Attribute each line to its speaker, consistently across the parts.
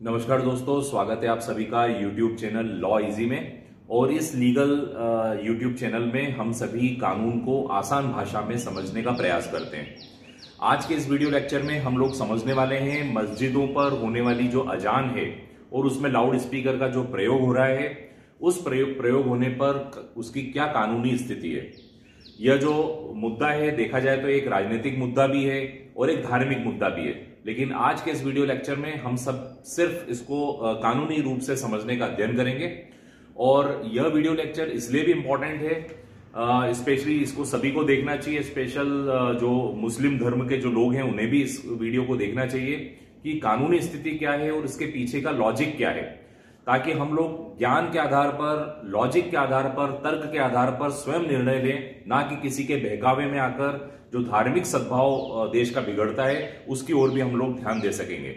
Speaker 1: नमस्कार दोस्तों, स्वागत है आप सभी का YouTube चैनल लॉ इजी में। और इस लीगल YouTube चैनल में हम सभी कानून को आसान भाषा में समझने का प्रयास करते हैं। आज के इस वीडियो लेक्चर में हम लोग समझने वाले हैं मस्जिदों पर होने वाली जो अजान है और उसमें लाउड स्पीकर का जो प्रयोग हो रहा है, उस प्रयोग होने पर उसकी क्या कानूनी स्थिति है। यह जो मुद्दा है देखा जाए तो एक राजनीतिक मुद्दा भी है और एक धार्मिक मुद्दा भी है, लेकिन आज के इस वीडियो लेक्चर में हम सब सिर्फ इसको कानूनी रूप से समझने का अध्ययन करेंगे। और यह वीडियो लेक्चर इसलिए भी इंपॉर्टेंट है, स्पेशली इसको सभी को देखना चाहिए। स्पेशल जो मुस्लिम धर्म के जो लोग हैं उन्हें भी इस वीडियो को देखना चाहिए कि कानूनी स्थिति क्या है और इसके पीछे का लॉजिक क्या है, ताकि हम लोग ज्ञान के आधार पर, लॉजिक के आधार पर, तर्क के आधार पर स्वयं निर्णय लें, ना कि किसी के बहकावे में आकर जो धार्मिक सद्भाव देश का बिगड़ता है उसकी ओर भी हम लोग ध्यान दे सकेंगे।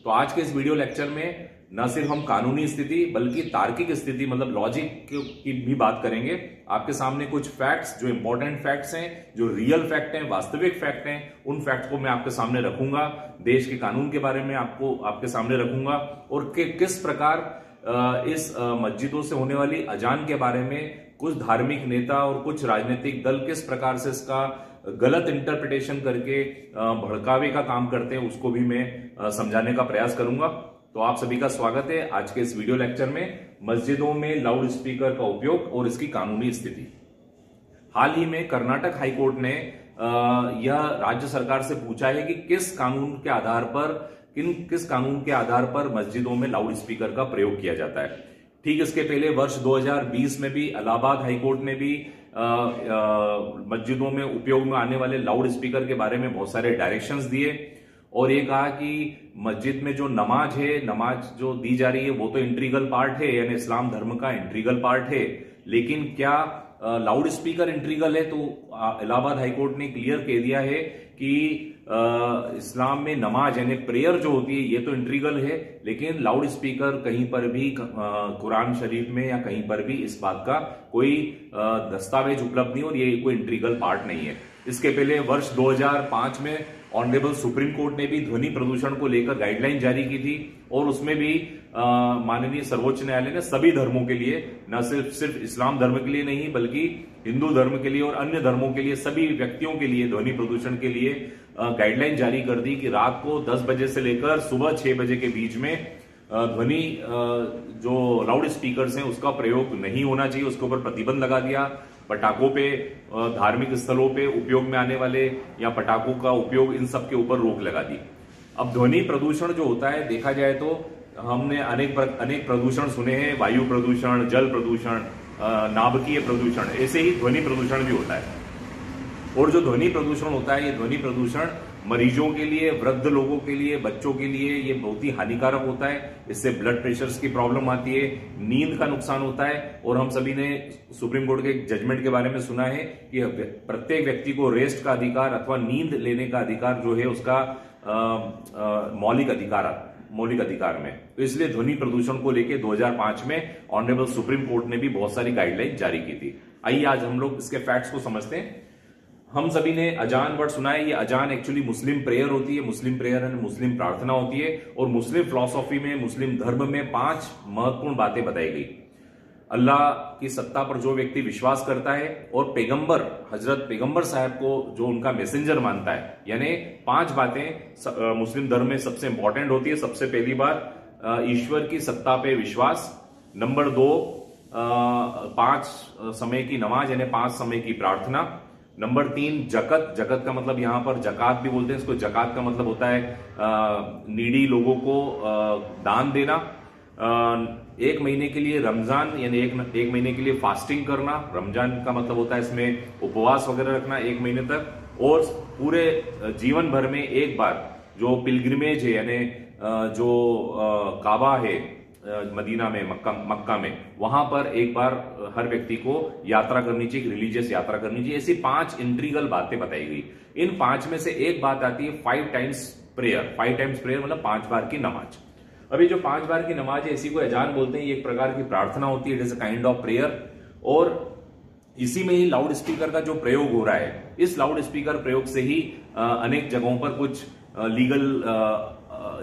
Speaker 1: तो आज के इस वीडियो लेक्चर में न सिर्फ हम कानूनी स्थिति बल्कि तार्किक स्थिति मतलब लॉजिक की भी बात करेंगे। आपके सामने कुछ फैक्ट्स, जो इंपॉर्टेंट फैक्ट्स हैं, जो रियल फैक्ट हैं, वास्तविक फैक्ट हैं, उन फैक्ट को मैं आपके सामने रखूंगा। देश के कानून के बारे में आपके सामने रखूंगा और किस प्रकार इस मस्जिदों से होने वाली अजान के बारे में कुछ धार्मिक नेता और कुछ राजनीतिक दल किस प्रकार से इसका गलत इंटरप्रिटेशन करके भड़कावे का काम करते हैं, उसको भी मैं समझाने का प्रयास करूंगा। तो आप सभी का स्वागत है आज के इस वीडियो लेक्चर में, मस्जिदों में लाउड स्पीकर का उपयोग और इसकी कानूनी स्थिति। हाल ही में कर्नाटक हाईकोर्ट ने यह राज्य सरकार से पूछा है कि किस कानून के आधार पर मस्जिदों में लाउड स्पीकर का प्रयोग किया जाता है। ठीक इसके पहले वर्ष 2020 में भी इलाहाबाद हाईकोर्ट ने भी मस्जिदों में उपयोग में आने वाले लाउड स्पीकर के बारे में बहुत सारे डायरेक्शंस दिए और ये कहा कि मस्जिद में जो नमाज जो दी जा रही है वो तो इंटीग्रल पार्ट है, यानी इस्लाम धर्म का इंटीग्रल पार्ट है, लेकिन क्या लाउड स्पीकर इंटीग्रल है? तो इलाहाबाद हाईकोर्ट ने क्लियर कह दिया है कि इस्लाम में नमाज यानी प्रेयर जो होती है ये तो इंटीग्रल है, लेकिन लाउड स्पीकर कहीं पर भी कुरान शरीफ में या कहीं पर भी इस बात का कोई दस्तावेज उपलब्ध नहीं और ये कोई इंटीग्रल पार्ट नहीं है। इसके पहले वर्ष 2005 में ऑनरेबल सुप्रीम कोर्ट ने भी ध्वनि प्रदूषण को लेकर गाइडलाइन जारी की थी और उसमें भी माननीय सर्वोच्च न्यायालय ने सभी धर्मों के लिए, न सिर्फ इस्लाम धर्म के लिए नहीं बल्कि हिंदू धर्म के लिए और अन्य धर्मों के लिए, सभी व्यक्तियों के लिए ध्वनि प्रदूषण के लिए गाइडलाइन जारी कर दी कि रात को 10 बजे से लेकर सुबह 6 बजे के बीच में ध्वनि जो लाउड स्पीकर्स हैं उसका प्रयोग नहीं होना चाहिए। उसके ऊपर प्रतिबंध लगा दिया। पटाखों पे, धार्मिक स्थलों पे उपयोग में आने वाले या पटाखों का उपयोग, इन सब के ऊपर रोक लगा दी। अब ध्वनि प्रदूषण जो होता है देखा जाए तो हमने अनेक प्रदूषण सुने हैं, वायु प्रदूषण, जल प्रदूषण, नाभिकीय प्रदूषण, ऐसे ही ध्वनि प्रदूषण भी होता है। और जो ध्वनि प्रदूषण होता है, ये ध्वनि प्रदूषण मरीजों के लिए, वृद्ध लोगों के लिए, बच्चों के लिए ये बहुत ही हानिकारक होता है। इससे ब्लड प्रेशर की प्रॉब्लम आती है, नींद का नुकसान होता है। और हम सभी ने सुप्रीम कोर्ट के जजमेंट के बारे में सुना है कि प्रत्येक व्यक्ति को रेस्ट का अधिकार अथवा नींद लेने का अधिकार जो है उसका मौलिक अधिकार में। तो इसलिए ध्वनि प्रदूषण को लेकर 2005 में ऑनरेबल सुप्रीम कोर्ट ने भी बहुत सारी गाइडलाइन जारी की थी। आइए आज हम लोग इसके फैक्ट्स को समझते हैं। हम सभी ने अजान वर्ड सुना है। ये अजान एक्चुअली मुस्लिम प्रेयर होती है, मुस्लिम प्रेयर एंड मुस्लिम प्रार्थना होती है। और मुस्लिम फिलॉसफी में, मुस्लिम धर्म में 5 महत्वपूर्ण बातें बताई गई। अल्लाह की सत्ता पर जो व्यक्ति विश्वास करता है और पैगंबर, हजरत पैगंबर साहब को जो उनका मैसेंजर मानता है, यानी 5 बातें मुस्लिम धर्म में सबसे इंपॉर्टेंट होती है। सबसे पहली बात ईश्वर की सत्ता पे विश्वास। नंबर 2 5 समय की नमाज यानी 5 समय की प्रार्थना। नंबर 3 जकत का मतलब यहां पर जकात भी बोलते हैं इसको। जकात का मतलब होता है नीडी लोगों को दान देना। 1 महीने के लिए रमजान यानी एक महीने के लिए फास्टिंग करना। रमजान का मतलब होता है इसमें उपवास वगैरह रखना 1 महीने तक। और पूरे जीवन भर में एक बार जो पिलग्रिमेज है यानी जो काबा है मदीना में, मक्का में, वहां पर एक बार हर व्यक्ति को यात्रा करनी चाहिए, रिलीजियस यात्रा करनी चाहिए। ऐसी 5 इंटीग्रल बातें बताई गई। इन 5 में से एक बात आती है 5 टाइम्स प्रेयर। 5 टाइम्स प्रेयर मतलब 5 बार की नमाज। अभी जो 5 बार की नमाज है इसी को अजान बोलते हैं। ये एक प्रकार की प्रार्थना होती है, it is a kind of prayer. और इसी में ही लाउड स्पीकर का जो प्रयोग हो रहा है, इस लाउड स्पीकर प्रयोग से ही अनेक जगहों पर कुछ लीगल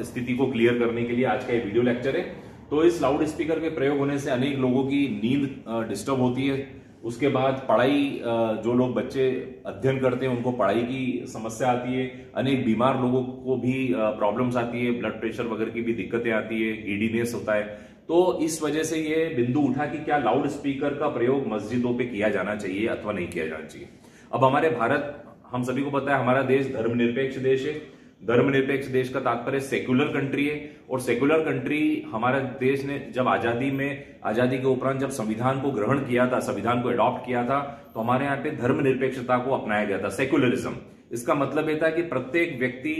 Speaker 1: स्थिति को क्लियर करने के लिए आज का ये वीडियो लेक्चर है। तो इस लाउड स्पीकर के प्रयोग होने से अनेक लोगों की नींद डिस्टर्ब होती है। उसके बाद पढ़ाई, जो लोग बच्चे अध्ययन करते हैं उनको पढ़ाई की समस्या आती है। अनेक बीमार लोगों को भी प्रॉब्लम्स आती है, ब्लड प्रेशर वगैरह की भी दिक्कतें आती है, गिडीनेस होता है। तो इस वजह से ये बिंदु उठा कि क्या लाउड स्पीकर का प्रयोग मस्जिदों पे किया जाना चाहिए अथवा नहीं किया जाना चाहिए। अब हमारे भारत, हम सभी को पता है हमारा देश धर्मनिरपेक्ष देश है। धर्मनिरपेक्ष देश का तात्पर्य सेक्युलर कंट्री है। और सेक्युलर कंट्री, हमारे देश ने जब आजादी के उपरांत जब संविधान को ग्रहण किया था, संविधान को अडॉप्ट किया था, तो हमारे यहाँ पे धर्मनिरपेक्षता को अपनाया गया था, सेक्युलरिज्म। इसका मतलब यह था कि प्रत्येक व्यक्ति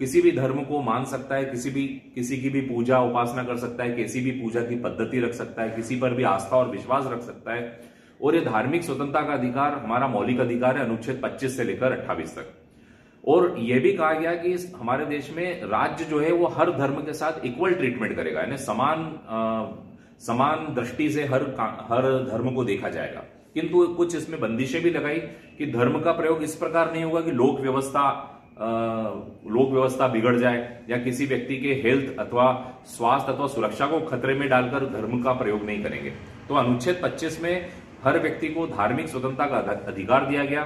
Speaker 1: किसी भी धर्म को मान सकता है, किसी की भी पूजा उपासना कर सकता है, किसी भी पूजा की पद्धति रख सकता है, किसी पर भी आस्था और विश्वास रख सकता है। और ये धार्मिक स्वतंत्रता का अधिकार हमारा मौलिक अधिकार है, अनुच्छेद 25 से लेकर 28 तक। और यह भी कहा गया कि हमारे देश में राज्य जो है वो हर धर्म के साथ इक्वल ट्रीटमेंट करेगा, यानी समान दृष्टि से हर धर्म को देखा जाएगा। किंतु कुछ इसमें बंदिशें भी लगाई कि धर्म का प्रयोग इस प्रकार नहीं होगा कि लोक व्यवस्था बिगड़ जाए या किसी व्यक्ति के हेल्थ अथवा स्वास्थ्य अथवा सुरक्षा को खतरे में डालकर धर्म का प्रयोग नहीं करेंगे। तो अनुच्छेद 25 में हर व्यक्ति को धार्मिक स्वतंत्रता का अधिकार दिया गया,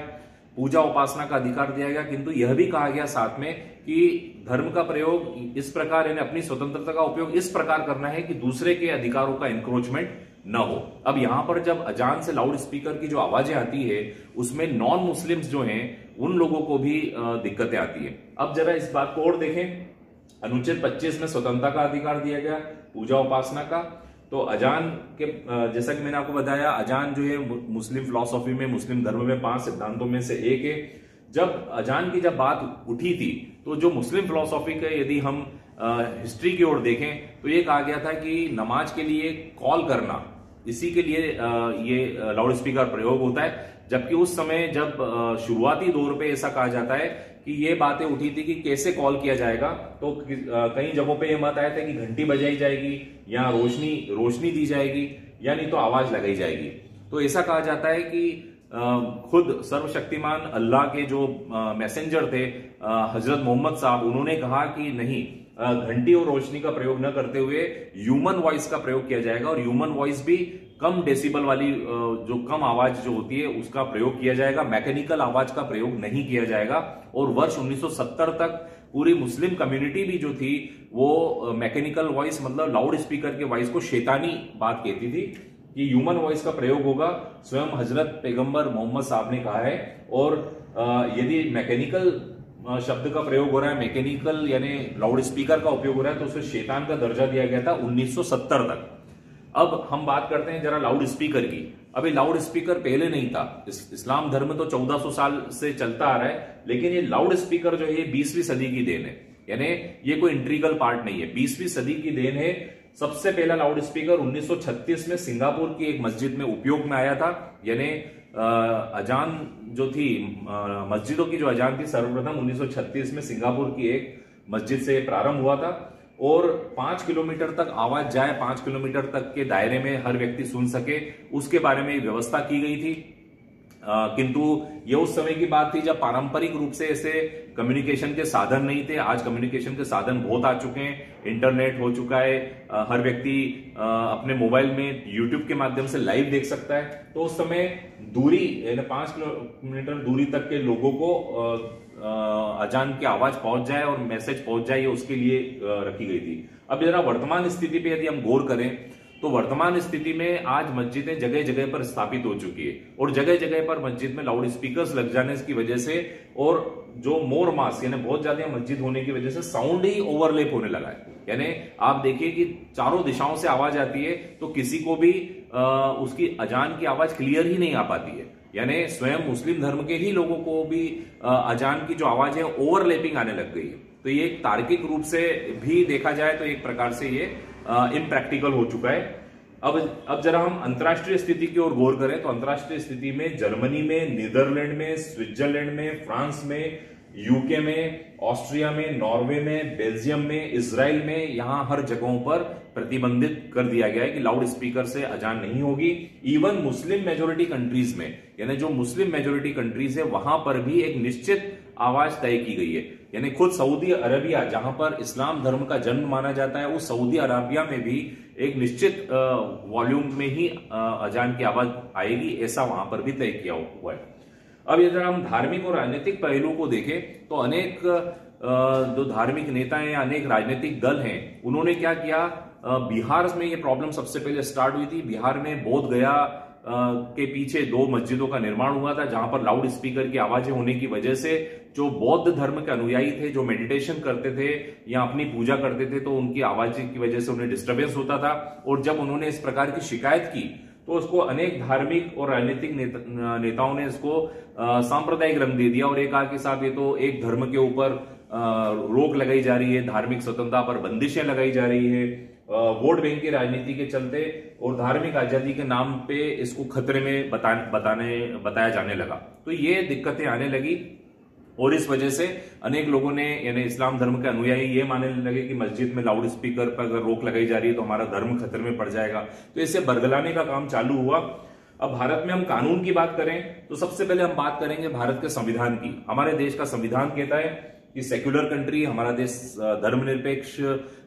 Speaker 1: पूजा उपासना का अधिकार दिया गया, किंतु यह भी कहा गया साथ में कि धर्म का प्रयोग इस प्रकार, यानी अपनी स्वतंत्रता का उपयोग इस प्रकार करना है कि दूसरे के अधिकारों का इंक्रोचमेंट न हो। अब यहां पर जब अजान से लाउड स्पीकर की जो आवाजें आती है उसमें नॉन मुस्लिम्स जो हैं उन लोगों को भी दिक्कतें आती है। अब जरा इस बात को और देखें, अनुच्छेद 25 में स्वतंत्रता का अधिकार दिया गया, पूजा उपासना का। तो अजान के, जैसा कि मैंने आपको बताया, अजान जो है मुस्लिम फिलॉसफी में, मुस्लिम धर्म में 5 सिद्धांतों में से एक है। जब अजान की बात उठी थी तो जो मुस्लिम फिलॉसफी के, यदि हम हिस्ट्री की ओर देखें तो ये कहा गया था कि नमाज के लिए कॉल करना, इसी के लिए ये लाउड स्पीकर प्रयोग होता है। जबकि उस समय जब शुरुआती दौर पे ऐसा कहा जाता है कि ये बातें उठी थी कि कैसे कॉल किया जाएगा, तो कई जगहों पे ये मत आए थे कि घंटी बजाई जाएगी या रोशनी दी जाएगी या नहीं तो आवाज लगाई जाएगी। तो ऐसा कहा जाता है कि खुद सर्वशक्तिमान अल्लाह के जो मैसेंजर थे हजरत मोहम्मद साहब, उन्होंने कहा कि नहीं, घंटी और रोशनी का प्रयोग न करते हुए ह्यूमन वॉइस का प्रयोग किया जाएगा। और ह्यूमन वॉइस भी कम डेसिबल वाली, जो कम आवाज जो होती है उसका प्रयोग किया जाएगा, मैकेनिकल आवाज का प्रयोग नहीं किया जाएगा। और वर्ष 1970 तक पूरी मुस्लिम कम्युनिटी भी जो थी वो मैकेनिकल वॉइस, मतलब लाउड स्पीकर के वॉइस को शैतानी बात कहती थी कि ह्यूमन वॉइस का प्रयोग होगा। स्वयं हजरत पैगंबर मोहम्मद साहब ने कहा है। और यदि मैकेनिकल शब्द का प्रयोग हो रहा है, मैकेनिकल यानी लाउड स्पीकर का उपयोग हो रहा है, तो उसे शैतान का दर्जा दिया गया था 1970 तक। अब हम बात करते हैं जरा लाउड स्पीकर की। अभी लाउड स्पीकर पहले नहीं था, इस्लाम धर्म तो 1400 साल से चलता आ रहा है, लेकिन ये लाउड स्पीकर जो है 20वीं सदी की देन है, यानी ये कोई इंट्रीगल पार्ट नहीं है, 20वीं सदी की देन है। सबसे पहला लाउड स्पीकर 1936 में सिंगापुर की एक मस्जिद में उपयोग में आया था। यानी अजान जो थी, मस्जिदों की जो अजान थी, सर्वप्रथम 1936 में सिंगापुर की एक मस्जिद से प्रारंभ हुआ था। और 5 किलोमीटर तक आवाज जाए, 5 किलोमीटर तक के दायरे में हर व्यक्ति सुन सके, उसके बारे में व्यवस्था की गई थी। किंतु ये उस समय की बात थी जब पारंपरिक रूप से ऐसे कम्युनिकेशन के साधन नहीं थे। आज कम्युनिकेशन के साधन बहुत आ चुके हैं, इंटरनेट हो चुका है, हर व्यक्ति अपने मोबाइल में यूट्यूब के माध्यम से लाइव देख सकता है। तो उस समय दूरी, यानी 5 किलोमीटर दूरी तक के लोगों को अजान की आवाज पहुंच जाए और मैसेज पहुंच जाए, उसके लिए रखी गई थी। अब जरा वर्तमान स्थिति पे यदि हम गौर करें तो वर्तमान स्थिति में आज मस्जिदें जगह जगह पर स्थापित हो चुकी है और जगह जगह पर मस्जिद में लाउड स्पीकर्स लग जाने की वजह से और जो मोर मास यानी बहुत ज्यादा मस्जिद होने की वजह से साउंड ही ओवरलैप होने लगा है। यानी आप देखिए कि चारों दिशाओं से आवाज आती है तो किसी को भी उसकी अजान की आवाज क्लियर ही नहीं आ पाती है। यानी स्वयं मुस्लिम धर्म के ही लोगों को भी अजान की जो आवाज है ओवरलैपिंग आने लग गई है। तो ये तार्किक रूप से भी देखा जाए तो एक प्रकार से ये इम्प्रैक्टिकल हो चुका है। अब जरा हम अंतर्राष्ट्रीय स्थिति की ओर गौर करें तो अंतर्राष्ट्रीय स्थिति में जर्मनी में, नीदरलैंड में, स्विट्जरलैंड में, फ्रांस में, यूके में, ऑस्ट्रिया में, नॉर्वे में, बेल्जियम में, इजराइल में, यहां हर जगहों पर प्रतिबंधित कर दिया गया है कि लाउड स्पीकर से अजान नहीं होगी। इवन मुस्लिम मेजोरिटी कंट्रीज में, यानी जो मुस्लिम मेजोरिटी कंट्रीज है वहां पर भी एक निश्चित आवाज तय की गई है। यानी खुद सऊदी अरबिया जहां पर इस्लाम धर्म का जन्म माना जाता है, उस सऊदी अरबिया में भी एक निश्चित वॉल्यूम में ही अजान की आवाज आएगी, ऐसा वहां पर भी तय किया हुआ है। अब यदि हम धार्मिक और राजनीतिक पहलू को देखें तो अनेक जो धार्मिक नेता हैं, अनेक राजनीतिक दल हैं, उन्होंने क्या किया, बिहार में ये प्रॉब्लम सबसे पहले स्टार्ट हुई थी। बिहार में बोध गया के पीछे 2 मस्जिदों का निर्माण हुआ था, जहां पर लाउड स्पीकर की आवाजें होने की वजह से जो बौद्ध धर्म के अनुयायी थे, जो मेडिटेशन करते थे या अपनी पूजा करते थे, तो उनकी आवाज की वजह से उन्हें डिस्टर्बेंस होता था। और जब उन्होंने इस प्रकार की शिकायत की तो उसको अनेक धार्मिक और राजनीतिक नेताओं ने इसको सांप्रदायिक रंग दे दिया और ये कहा कि साहब ये तो एक धर्म के ऊपर रोक लगाई जा रही है, धार्मिक स्वतंत्रता पर बंदिशें लगाई जा रही है, वोट बैंक की राजनीति के चलते और धार्मिक आजादी के नाम पे इसको खतरे में बताया जाने लगा। तो ये दिक्कतें आने लगी और इस वजह से अनेक लोगों ने, यानी इस्लाम धर्म के अनुयायी ये मानने लगे कि मस्जिद में लाउड स्पीकर पर अगर रोक लगाई जा रही है तो हमारा धर्म खतरे में पड़ जाएगा। तो इससे बरगलाने का काम चालू हुआ। अब भारत में हम कानून की बात करें तो सबसे पहले हम बात करेंगे भारत के संविधान की। हमारे देश का संविधान कहता है कि सेक्युलर कंट्री, हमारा देश धर्मनिरपेक्ष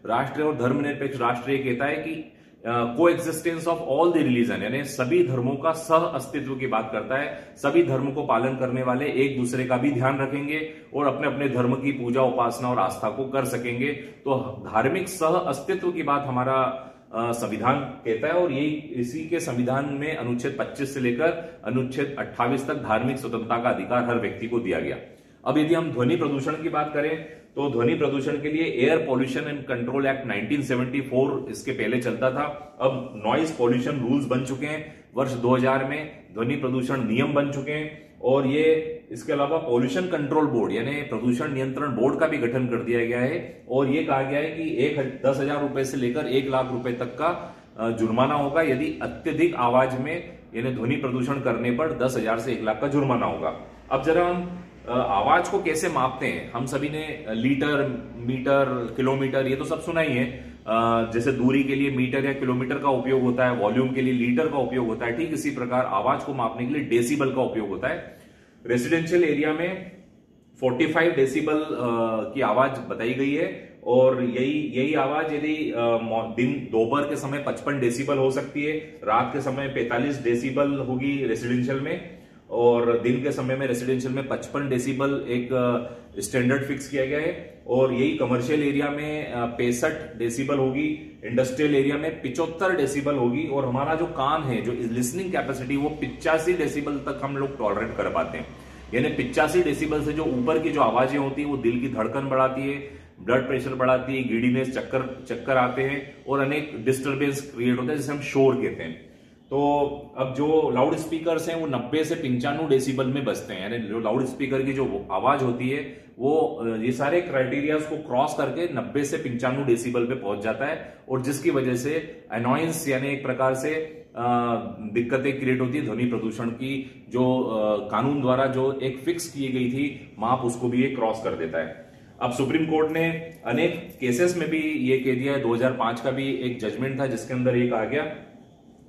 Speaker 1: राष्ट्र है और धर्मनिरपेक्ष राष्ट्र ये कहता है कि को existence of all the religion, यानी सभी धर्मों का सह अस्तित्व की बात करता है। सभी धर्म को पालन करने वाले एक दूसरे का भी ध्यान रखेंगे और अपने अपने धर्म की पूजा उपासना और आस्था को कर सकेंगे। तो धार्मिक सह अस्तित्व की बात हमारा संविधान कहता है और यही इसी के संविधान में अनुच्छेद 25 से लेकर अनुच्छेद 28 तक धार्मिक स्वतंत्रता का अधिकार हर व्यक्ति को दिया गया। अब यदि हम ध्वनि प्रदूषण की बात करें तो ध्वनि प्रदूषण के लिए air pollution and control act 1974 इसके पहले चलता था। अब नॉइज पॉल्यूशन रूल्स बन चुके हैं। वर्ष 2000 में ध्वनि प्रदूषण नियम बन चुके हैं और ये इसके अलावा पॉल्यूशन कंट्रोल बोर्ड यानी प्रदूषण नियंत्रण बोर्ड का भी गठन कर दिया गया है और ये कहा गया है कि 10,000 रुपए से लेकर 1 लाख रुपए तक का जुर्माना होगा यदि अत्यधिक आवाज में यानी ध्वनि प्रदूषण करने पर 10,000 से 1 लाख का जुर्माना होगा। अब जरा हम आवाज को कैसे मापते हैं। हम सभी ने लीटर, मीटर, किलोमीटर ये तो सब सुना ही है। जैसे दूरी के लिए मीटर या किलोमीटर का उपयोग होता है, वॉल्यूम के लिए लीटर का उपयोग होता है, ठीक इसी प्रकार आवाज को मापने के लिए डेसिबल का उपयोग होता है। रेसिडेंशियल एरिया में 45 डेसिबल की आवाज बताई गई है और यही आवाज यदि दिन दोपहर के समय 55 डेसिबल हो सकती है, रात के समय 45 डेसिबल होगी रेसिडेंशियल में और दिन के समय में रेसिडेंशियल में 55 डेसिबल एक स्टैंडर्ड फिक्स किया गया है और यही कमर्शियल एरिया में 65 डेसिबल होगी, इंडस्ट्रियल एरिया में 75 डेसिबल होगी और हमारा जो कान है, जो लिसनिंग कैपेसिटी, वो 85 डेसिबल तक हम लोग टॉलरेट कर पाते हैं। यानी 85 डेसिबल से जो ऊपर की जो आवाजें होती है वो दिल की धड़कन बढ़ाती है, ब्लड प्रेशर बढ़ाती है, गिडीनेस, चक्कर आते हैं और अनेक डिस्टर्बेंस क्रिएट होता है जिसे हम शोर कहते हैं। तो अब जो लाउड स्पीकर्स हैं वो 90 से 95 डेसिबल में बजते हैं। यानी जो लाउड स्पीकर की जो आवाज होती है वो ये सारे क्राइटेरियाज को क्रॉस करके 90 से 95 डेसिबल पे पहुंच जाता है और जिसकी वजह से अनॉयंस यानी एक प्रकार से दिक्कतें क्रिएट होती है। ध्वनि प्रदूषण की जो कानून द्वारा जो एक फिक्स की गई थी माप, उसको भी ये क्रॉस कर देता है। अब सुप्रीम कोर्ट ने अनेक केसेस में भी ये कह दिया है। 2005 का भी एक जजमेंट था जिसके अंदर ये कहा गया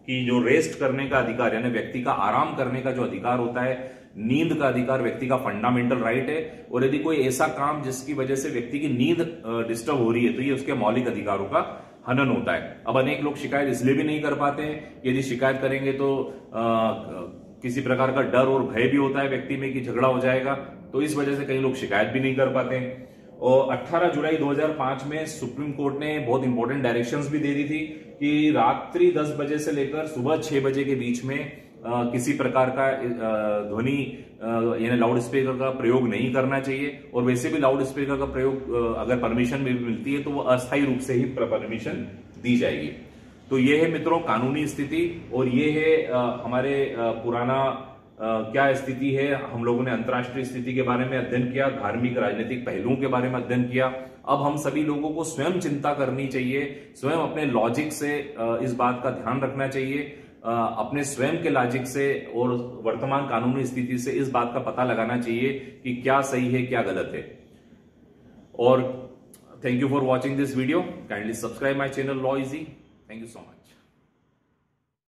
Speaker 1: कि जो रेस्ट करने का अधिकार यानी व्यक्ति का आराम करने का जो अधिकार होता है, नींद का अधिकार व्यक्ति का फंडामेंटल राइट है और यदि कोई ऐसा काम जिसकी वजह से व्यक्ति की नींद डिस्टर्ब हो रही है तो ये उसके मौलिक अधिकारों का हनन होता है। अब अनेक लोग शिकायत इसलिए भी नहीं कर पाते हैं, यदि शिकायत करेंगे तो किसी प्रकार का डर और भय भी होता है व्यक्ति में कि झगड़ा हो जाएगा, तो इस वजह से कई लोग शिकायत भी नहीं कर पाते हैं। और 18 जुलाई 2005 में सुप्रीम कोर्ट ने बहुत इंपॉर्टेंट डायरेक्शंस भी दे दी थी कि रात्रि 10 बजे से लेकर सुबह 6 बजे के बीच में किसी प्रकार का ध्वनि यानी लाउड स्पीकर का प्रयोग नहीं करना चाहिए और वैसे भी लाउड स्पीकर का प्रयोग अगर परमिशन भी मिलती है तो वो अस्थायी रूप से ही परमिशन दी जाएगी। तो ये है मित्रों कानूनी स्थिति और ये है हमारे पुराना क्या स्थिति है। हम लोगों ने अंतर्राष्ट्रीय स्थिति के बारे में अध्ययन किया, धार्मिक राजनीतिक पहलुओं के बारे में अध्ययन किया। अब हम सभी लोगों को स्वयं चिंता करनी चाहिए, स्वयं अपने लॉजिक से इस बात का ध्यान रखना चाहिए, अपने स्वयं के लॉजिक से और वर्तमान कानूनी स्थिति से इस बात का पता लगाना चाहिए कि क्या सही है क्या गलत है। और thank you for watching this video. Kindly subscribe my channel law easy. Thank you so much.